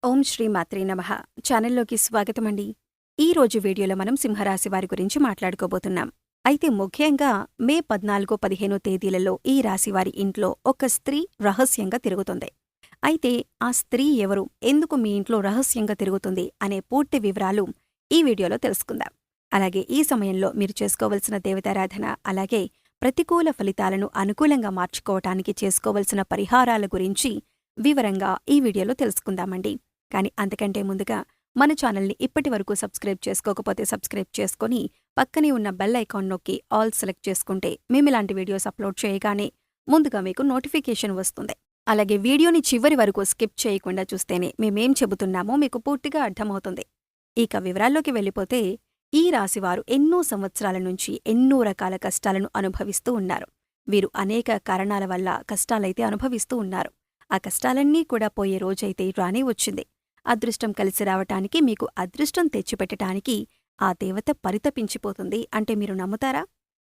ఓం శ్రీ మాత్రే నమః. ఛానల్లోకి స్వాగతమండి. ఈ రోజు వీడియోలో మనం సింహరాశి వారి గురించి మాట్లాడుకోబోతున్నాం. అయితే ముఖ్యంగా మే 14, 15 తేదీలలో ఈ రాశివారి ఇంట్లో ఒక స్త్రీ రహస్యంగా తిరుగుతుంది. అయితే ఆ స్త్రీ ఎవరు, ఎందుకు మీ ఇంట్లో రహస్యంగా తిరుగుతుంది అనే పూర్తి వివరాలు ఈ వీడియోలో తెలుసుకుందాం. అలాగే ఈ సమయంలో మీరు చేసుకోవలసిన దేవతారాధన, అలాగే ప్రతికూల ఫలితాలను అనుకూలంగా మార్చుకోవటానికి చేసుకోవలసిన పరిహారాల గురించి వివరంగా ఈ వీడియోలో తెలుసుకుందామండి. కానీ అంతకంటే ముందుగా మన ఛానల్ని ఇప్పటి వరకు సబ్స్క్రైబ్ చేసుకోకపోతే సబ్స్క్రైబ్ చేసుకొని పక్కనే ఉన్న బెల్ ఐకాన్ నొక్కి ఆల్ సెలెక్ట్ చేసుకుంటే మేమిలాంటి వీడియోస్ అప్లోడ్ చేయగానే ముందుగా మీకు నోటిఫికేషన్ వస్తుంది. అలాగే వీడియోని చివరి వరకు స్కిప్ చేయకుండా చూస్తేనే మేమేం చెబుతున్నామో మీకు పూర్తిగా అర్థమవుతుంది. ఇక వివరాల్లోకి వెళ్ళిపోతే ఈ రాశివారు ఎన్నో సంవత్సరాల నుంచి ఎన్నో రకాల కష్టాలను అనుభవిస్తూ ఉన్నారు. వీరు అనేక కారణాల వల్ల కష్టాలైతే అనుభవిస్తూ ఉన్నారు. ఆ కష్టాలన్నీ కూడా పోయే రోజైతే రానే వచ్చింది. అదృష్టం కలిసి రావటానికి, మీకు అదృష్టం తెచ్చిపెట్టటానికి ఆ దేవత పరితపించిపోతుంది అంటే మీరు నమ్ముతారా?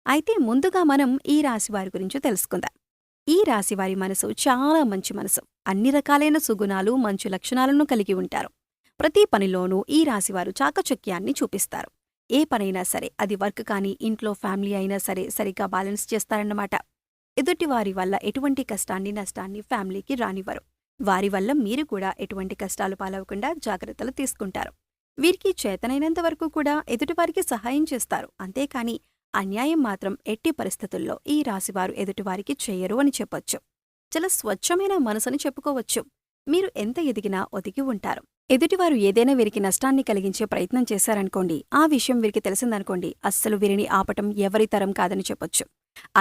అయితే ముందుగా మనం ఈ రాశివారి గురించి తెలుసుకుందాం. ఈ రాశివారి మనసు చాలా మంచి మనసు. అన్ని రకాలైన సుగుణాలు, మంచి లక్షణాలను కలిగి ఉంటారు. ప్రతి పనిలోనూ ఈ రాశివారు చాకచక్యాన్ని చూపిస్తారు. ఏ పనైనా సరే, అది వర్క్ కానీ ఇంట్లో ఫ్యామిలీ అయినా సరే సరిగ్గా బ్యాలెన్స్ చేస్తారన్నమాట. ఎదుటివారి వల్ల ఎటువంటి కష్టాన్ని, నష్టాన్ని ఫ్యామిలీకి రానివ్వరు. వారి వల్ల మీరు కూడా ఎటువంటి కష్టాలు పాలవకుండా జాగ్రత్తలు తీసుకుంటారు. వీరికి చేతనైనంత వరకు కూడా ఎదుటివారికి సహాయం చేస్తారు. అంతేకాని అన్యాయం మాత్రం ఎట్టి పరిస్థితుల్లో ఈ రాశివారు ఎదుటివారికి చేయరు అని చెప్పొచ్చు. చాలా స్వచ్ఛమైన మనసుని చెప్పుకోవచ్చు. మీరు ఎంత ఎదిగినా ఒదిగి ఉంటారు. ఎదుటివారు ఏదైనా వీరికి నష్టాన్ని కలిగించే ప్రయత్నం చేశారనుకోండి, ఆ విషయం వీరికి తెలిసిందనుకోండి, అస్సలు వీరిని ఆపటం ఎవరి తరం కాదని చెప్పొచ్చు.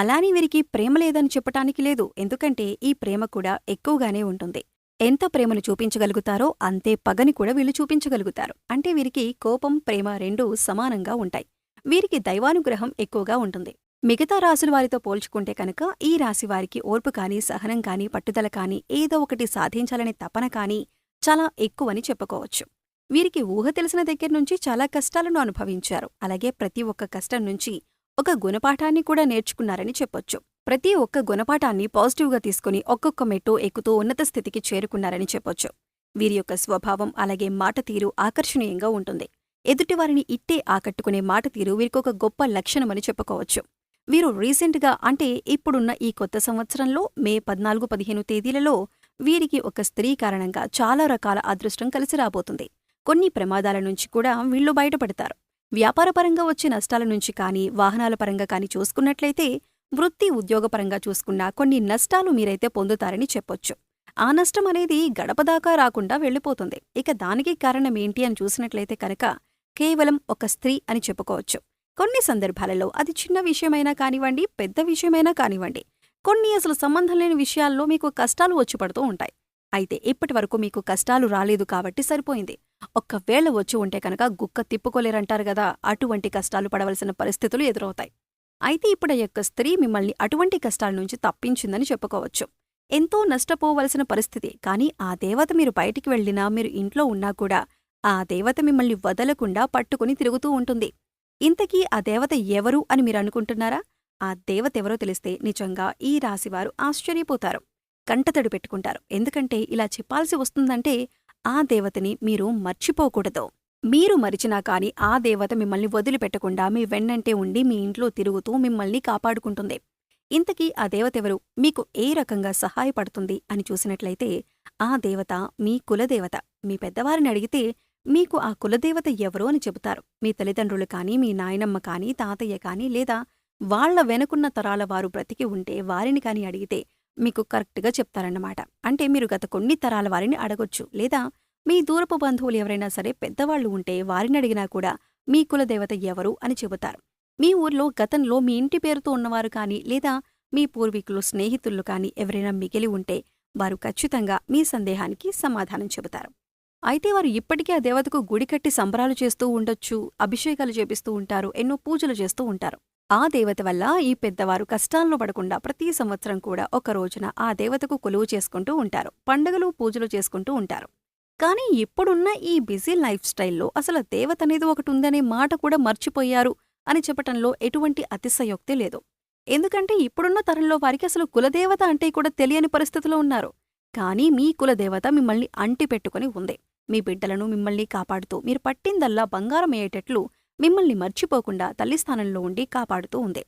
అలాని వీరికి ప్రేమ లేదని చెప్పటానికి లేదు. ఎందుకంటే ఈ ప్రేమ కూడా ఎక్కువగానే ఉంటుంది. ఎంత ప్రేమను చూపించగలుగుతారో అంతే పగని కూడా వీళ్ళు చూపించగలుగుతారు. అంటే వీరికి కోపం, ప్రేమ రెండూ సమానంగా ఉంటాయి. వీరికి దైవానుగ్రహం ఎక్కువగా ఉంటుంది. మిగతా రాశుల వారితో పోల్చుకుంటే కనుక ఈ రాశివారికి ఓర్పు కానీ, సహనం కానీ, పట్టుదల కానీ, ఏదో ఒకటి సాధించాలనే తపన కానీ చాలా ఎక్కువని చెప్పుకోవచ్చు. వీరికి ఊహ తెలిసిన దగ్గర్నుంచి చాలా కష్టాలను అనుభవించారు. అలాగే ప్రతి ఒక్క కష్టం నుంచి ఒక గుణపాఠాన్ని కూడా నేర్చుకున్నారని చెప్పొచ్చు. ప్రతి ఒక్క గుణపాఠాన్ని పాజిటివ్గా తీసుకుని ఒక్కొక్క మెట్టు ఎక్కుతూ ఉన్నత స్థితికి చేరుకున్నారని చెప్పొచ్చు. వీరి యొక్క స్వభావం అలాగే మాట తీరు ఆకర్షణీయంగా ఉంటుంది. ఎదుటివారిని ఇట్టే ఆకట్టుకునే మాట తీరు వీరికొక గొప్ప లక్షణమని చెప్పుకోవచ్చు. వీరు రీసెంట్గా అంటే ఇప్పుడున్న ఈ కొత్త సంవత్సరంలో మే 14, 15 తేదీలలో వీరికి ఒక స్త్రీ కారణంగా చాలా రకాల అదృష్టం కలిసి రాబోతుంది. కొన్ని ప్రమాదాల నుంచి కూడా వీళ్ళు బయటపడతారు. వ్యాపారపరంగా వచ్చే నష్టాల నుంచి కానీ, వాహనాల పరంగా కానీ చూసుకున్నట్లయితే, వృత్తి ఉద్యోగపరంగా చూసుకున్నా కొన్ని నష్టాలు మీరైతే పొందుతారని చెప్పొచ్చు. ఆ నష్టం అనేది గడపదాకా రాకుండా వెళ్ళిపోతుంది. ఇక దానికి కారణమేంటి అని చూసినట్లయితే కనుక కేవలం ఒక స్త్రీ అని చెప్పుకోవచ్చు. కొన్ని సందర్భాలలో అది చిన్న విషయమైనా కానివ్వండి, పెద్ద విషయమైనా కానివ్వండి, కొన్ని అసలు సంబంధం లేని విషయాల్లో మీకు కష్టాలు వచ్చి పడుతూ ఉంటాయి. అయితే ఇప్పటివరకు మీకు కష్టాలు రాలేదు కాబట్టి సరిపోయింది. ఒక్కవేళ వచ్చి ఉంటే కనుక గుక్క తిప్పుకోలేరంటారు గదా, అటువంటి కష్టాలు పడవలసిన పరిస్థితులు ఎదురవుతాయి. అయితే ఇప్పుడు ఆ యొక్క స్త్రీ మిమ్మల్ని అటువంటి కష్టాల నుంచి తప్పించిందని చెప్పుకోవచ్చు. ఎంతో నష్టపోవలసిన పరిస్థితి, కానీ ఆ దేవత మీరు బయటికి వెళ్ళినా, మీరు ఇంట్లో ఉన్నా కూడా ఆ దేవత మిమ్మల్ని వదలకుండా పట్టుకుని తిరుగుతూ ఉంటుంది. ఇంతకీ ఆ దేవత ఎవరు అని మీరు అనుకుంటున్నారా? ఆ దేవతెవరో తెలిస్తే నిజంగా ఈ రాశివారు ఆశ్చర్యపోతారు, కంటతడి పెట్టుకుంటారు. ఎందుకంటే ఇలా చెప్పాల్సి వస్తుందంటే ఆ దేవతని మీరు మర్చిపోకూడదు. మీరు మరిచినా కాని ఆ దేవత మిమ్మల్ని వదిలిపెట్టకుండా మీ వెన్నంటే ఉండి మీ ఇంట్లో తిరుగుతూ మిమ్మల్ని కాపాడుకుంటుంది. ఇంతకీ ఆ దేవతెవరు, మీకు ఏ రకంగా సహాయపడుతుంది అని చూసినట్లయితే ఆ దేవత మీ కులదేవత. మీ పెద్దవారిని అడిగితే మీకు ఆ కులదేవత ఎవరో అని చెబుతారు. మీ తల్లిదండ్రులు కానీ, మీ నాయనమ్మ కానీ, తాతయ్య కానీ, లేదా వాళ్ల వెనుకున్న తరాల వారు బ్రతికి ఉంటే వారిని కాని అడిగితే మీకు కరెక్ట్గా చెప్తారన్నమాట. అంటే మీరు గత కొన్ని తరాల వారిని అడగొచ్చు, లేదా మీ దూరపు బంధువులు ఎవరైనా సరే పెద్దవాళ్లు ఉంటే వారిని అడిగినా కూడా మీ కులదేవత ఎవరు అని చెబుతారు. మీ ఊర్లో గతంలో మీ ఇంటి పేరుతో ఉన్నవారు కానీ, లేదా మీ పూర్వీకులు, స్నేహితులు కానీ ఎవరైనా మిగిలి ఉంటే వారు ఖచ్చితంగా మీ సందేహానికి సమాధానం చెబుతారు. అయితే వారు ఇప్పటికీ ఆ దేవతకు గుడి కట్టి సంబరాలు చేస్తూ ఉండొచ్చు, అభిషేకాలు చేపిస్తూ ఉంటారు, ఎన్నో పూజలు చేస్తూ ఉంటారు. ఆ దేవత వల్ల ఈ పెద్దవారు కష్టాలను పడకుండా ప్రతి సంవత్సరం కూడా ఒక రోజున ఆ దేవతకు కొలువు చేసుకుంటూ ఉంటారు. పండుగలు, పూజలు చేసుకుంటూ ఉంటారు. కానీ ఇప్పుడున్న ఈ బిజీ లైఫ్ స్టైల్లో అసలు దేవత అనేది ఒకటి ఉందనే మాట కూడా మర్చిపోయారు అని చెప్పటంలో ఎటువంటి అతిశయోక్తి లేదు. ఎందుకంటే ఇప్పుడున్న తరంలో వారికి అసలు కులదేవత అంటే కూడా తెలియని పరిస్థితిలో ఉన్నారు. కానీ మీ కులదేవత మిమ్మల్ని అంటిపెట్టుకుని ఉంది. మీ బిడ్డలను మిమ్మల్ని కాపాడుతూ మీరు పట్టిందల్లా బంగారమయ్యేటట్లు మిమ్మల్ని మర్చిపోకుండా తల్లి స్థానంలో ఉండి కాపాడుతూ ఉంది.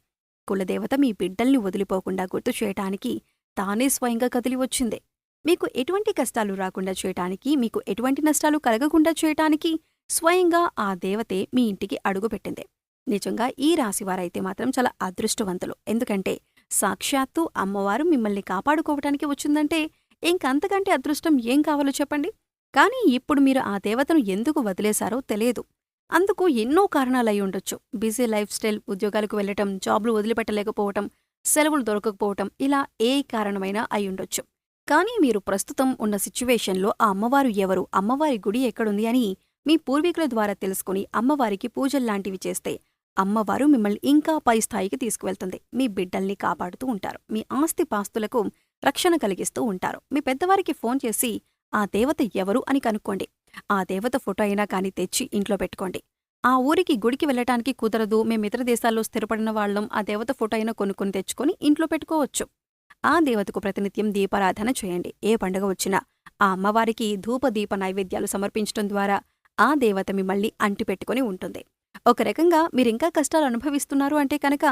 కులదేవత మీ బిడ్డల్ని వదిలిపోకుండా గుర్తు చేయటానికి తానే స్వయంగా కదిలి వచ్చింది. మీకు ఎటువంటి కష్టాలు రాకుండా చేయటానికి, మీకు ఎటువంటి నష్టాలు కలగకుండా చేయటానికి స్వయంగా ఆ దేవతే మీ ఇంటికి అడుగుపెట్టింది. నిజంగా ఈ రాశివారైతే మాత్రం చాలా అదృష్టవంతులు. ఎందుకంటే సాక్షాత్తు అమ్మవారు మిమ్మల్ని కాపాడుకోవటానికి వచ్చిందంటే ఇంకంతకంటే అదృష్టం ఏం కావాలో చెప్పండి. కానీ ఇప్పుడు మీరు ఆ దేవతను ఎందుకు వదిలేశారో తెలియదు. అందుకు ఎన్నో కారణాలయి ఉండొచ్చు. బిజీ లైఫ్ స్టైల్, ఉద్యోగాలకు వెళ్లటం, జాబ్లు వదిలిపెట్టలేకపోవటం, సెలవులు దొరకకపోవటం, ఇలా ఏ కారణమైనా అయ్యుండొచ్చు. కానీ మీరు ప్రస్తుతం ఉన్న సిచ్యువేషన్లో ఆ అమ్మవారు ఎవరు, అమ్మవారి గుడి ఎక్కడుంది అని మీ పూర్వీకుల ద్వారా తెలుసుకుని అమ్మవారికి పూజల్లాంటివి చేస్తే అమ్మవారు మిమ్మల్ని ఇంకా పై స్థాయికి తీసుకువెళ్తుంది. మీ బిడ్డల్ని కాపాడుతూ ఉంటారు. మీ ఆస్తిపాస్తులకు రక్షణ కలిగిస్తూ ఉంటారు. మీ పెద్దవారికి ఫోన్ చేసి ఆ దేవత ఎవరు అని కనుక్కోండి. ఆ దేవత ఫోటో అయినా కాని తెచ్చి ఇంట్లో పెట్టుకోండి. ఆ ఊరికి గుడికి వెళ్ళటానికి కుదరదు, మేమితర దేశాల్లో స్థిరపడిన వాళ్ళం, ఆ దేవత ఫోటో అయినా కొనుక్కొని తెచ్చుకొని ఇంట్లో పెట్టుకోవచ్చు. ఆ దేవతకు ప్రతినిత్యం దీపారాధన చేయండి. ఏ పండుగ వచ్చినా ఆ అమ్మవారికి ధూపదీప నైవేద్యాలు సమర్పించడం ద్వారా ఆ దేవత మిమ్మల్ని అంటిపెట్టుకుని ఉంటుంది. ఒక రకంగా మీరింకా కష్టాలు అనుభవిస్తున్నారు అంటే కనుక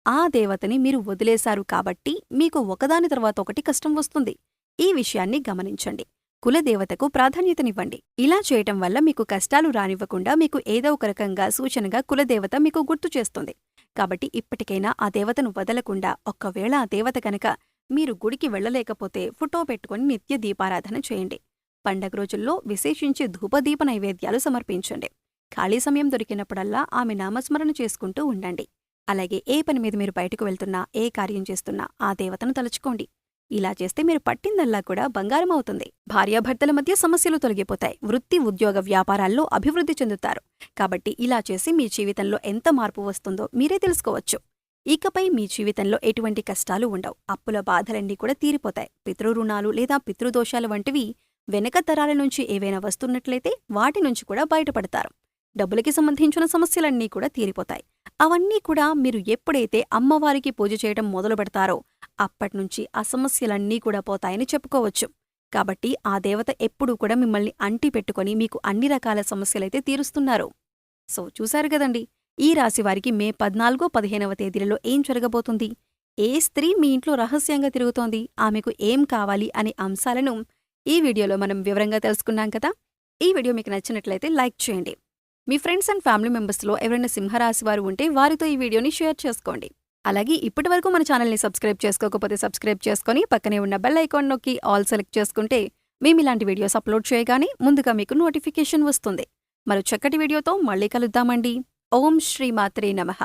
ఆ దేవతని మీరు వదిలేశారు కాబట్టి మీకు ఒకదాని తర్వాత ఒకటి కష్టం వస్తుంది. ఈ విషయాన్ని గమనించండి. కులదేవతకు ప్రాధాన్యతనివ్వండి. ఇలా చేయటం వల్ల మీకు కష్టాలు రానివ్వకుండా మీకు ఏదో ఒక రకంగా సూచనగా కులదేవత మీకు గుర్తు చేస్తుంది. కాబట్టి ఇప్పటికైనా ఆ దేవతను వదలకుండా, ఒక్కవేళ ఆ దేవత కనుక మీరు గుడికి వెళ్లలేకపోతే ఫోటో పెట్టుకుని నిత్య దీపారాధన చేయండి. పండగ రోజుల్లో విశేషించి ధూపదీప నైవేద్యాలు సమర్పించండి. ఖాళీ సమయం దొరికినప్పుడల్లా ఆమె నామస్మరణ చేసుకుంటూ ఉండండి. అలాగే ఏ పని మీద మీరు బయటకు వెళ్తున్నా, ఏ కార్యం చేస్తున్నా ఆ దేవతను తలుచుకోండి. ఇలా చేస్తే మీరు పట్టిందల్లా కూడా బంగారం అవుతుంది. భార్యాభర్తల మధ్య సమస్యలు తొలగిపోతాయి. వృత్తి, ఉద్యోగ, వ్యాపారాల్లో అభివృద్ధి చెందుతారు. కాబట్టి ఇలా చేసి మీ జీవితంలో ఎంత మార్పు వస్తుందో మీరే తెలుసుకోవచ్చు. ఇకపై మీ జీవితంలో ఎటువంటి కష్టాలు ఉండవు. అప్పుల బాధలన్నీ కూడా తీరిపోతాయి. పితృరుణాలు లేదా పితృదోషాలు వంటివి వెనక తరాల నుంచి ఏవైనా వస్తున్నట్లయితే వాటి నుంచి కూడా బయటపడతారు. డబ్బులకి సంబంధించిన సమస్యలన్నీ కూడా తీరిపోతాయి. అవన్నీ కూడా మీరు ఎప్పుడైతే అమ్మవారికి పూజ చేయడం మొదలు పెడతారో అప్పట్నుంచి ఆ సమస్యలన్నీ కూడా పోతాయని చెప్పుకోవచ్చు. కాబట్టి ఆ దేవత ఎప్పుడూ కూడా మిమ్మల్ని అంటి పెట్టుకొని మీకు అన్ని రకాల సమస్యలైతే తీరుస్తున్నారు. సో చూశారు కదండి, ఈ రాశివారికి మే 14, 15వ తేదీలలో ఏం జరగబోతుంది, ఏ స్త్రీ మీ ఇంట్లో రహస్యంగా తిరుగుతోంది, ఆమెకు ఏం కావాలి అనే అంశాలను ఈ వీడియోలో మనం వివరంగా తెలుసుకున్నాం కదా. ఈ వీడియో మీకు నచ్చినట్లయితే లైక్ చేయండి. మీ ఫ్రెండ్స్ అండ్ ఫ్యామిలీ మెంబర్స్లో ఎవరైనా సింహరాశివారు ఉంటే వారితో ఈ వీడియోని షేర్ చేసుకోండి. అలాగే ఇప్పటివరకు మన ఛానల్ని సబ్స్క్రైబ్ చేసుకోకపోతే సబ్స్క్రైబ్ చేసుకొని పక్కనే ఉన్న బెల్ ఐకాన్ నొక్కి ఆల్ సెలెక్ట్ చేసుకుంటే మేము ఇలాంటి వీడియోస్ అప్లోడ్ చేయగానే ముందుగా మీకు నోటిఫికేషన్ వస్తుంది. మరో చక్కటి వీడియోతో మళ్ళీ కలుద్దామండి. ఓం శ్రీ మాత్రే నమః.